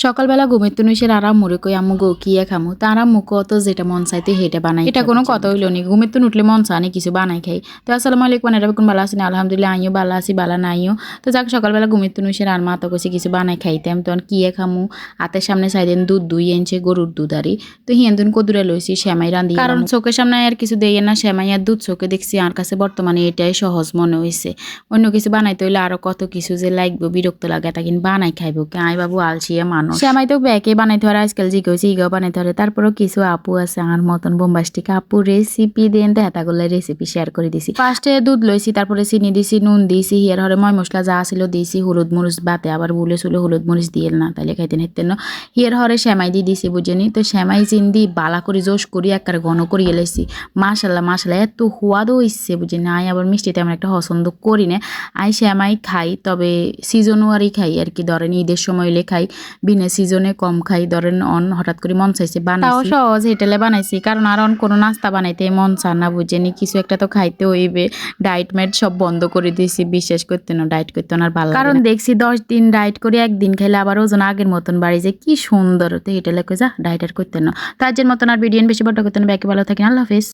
সকালবেলা ঘুমের তুন এসে আরাম মুড়ে কই আম্মু গো কিয়া খামু তা আরাম মুখো অত যেটা মন চাইতে হেটা বানাই এটা কোনো কথা হইলো নি ঘুমের তুন উঠলে মন চানে কিছু বানাই খাই তো আসসালামু আলাইকুম এটা কোন ভালো আছেন আলহামদুলিল্লাহ আইও ভালো আছি ভালো নাইও তো যাক সকালবেলা ঘুমের তুন এসে আর মা তো কইছে কিছু বানাই খাইতাম তখন কিয়া খামু হাতের সামনে সাইদেন দুধ দুই এনছে গরুর দুধ আরি তো হিয়ান কদুরে লইছি সেমাই রান্ধি কারণ চোখের সামনে আর কিছু দেই না সেমাই আর দুধ চোখে দেখছি আর কাছে বর্তমানে এটাই সহজ মনে হইছে অন্য কিছু বানাইতে হইলে আরো কত কিছু যে লাগবে বিরক্ত লাগে তা কিন্তু বানাই খাইবো কে আই বাবু আলসিয়া মানুষ সেমাই তো ব্যাকে বানাইতে হয় আজকাল জিগেছি ইগাও বানাইতে হয় তারপরেও কিছু আপু আছে আমার মতন বোম্বাস্টিক আপু রেসিপি দেন তো হেতাগুলো রেসিপি শেয়ার করে দিছি ফার্স্টে দুধ লইছি তারপরে চিনি দিছি নুন দিছি হিয়ার হরে ময় মশলা যা ছিল দিছি হলুদ মরিচ বাতে আবার ভুলে ছিল হলুদ মরিচ দিয়ে না তাইলে খাইতেন হেতেন হিয়ার হরে সেমাই দিয়ে দিছি বুঝেনি তো সেমাই চিন দি বালা করে জোশ করি একবারে ঘন করি এলাইছি মাশাল্লাহ মাশাল্লাহ এত হুয়াদও হইছে বুঝেনি আই আবার মিষ্টিতে আমার একটা পছন্দ করি না আই সেমাই খাই তবে সিজনওয়ারি খাই আর কি ধরেন ঈদের সময় হলে খাই বিনা সিজনে কম খাই ধরেন অন হঠাৎ করে মন চাইছে বানাইছি সহজ হেটেলে বানাইছি কারণ আর অন কোনো নাস্তা বানাইতে মন চা না বুঝেনি কিছু একটা তো খাইতে হইবে ডায়েট ম্যাট সব বন্ধ করে দিয়েছি বিশ্বাস করতে না ডায়েট করতে না আর ভালো কারণ দেখছি 10 দিন ডায়েট করে একদিন খাইলে আবার ওজন আগের মতন বাড়ি যায় কি সুন্দর তো হেটেলে কই যা ডায়েট আর করতে না তার মতন আর ভিডিও বেশি বড় করতে না ব্যাকে ভালো থাকেন আল্লাহ হাফেজ।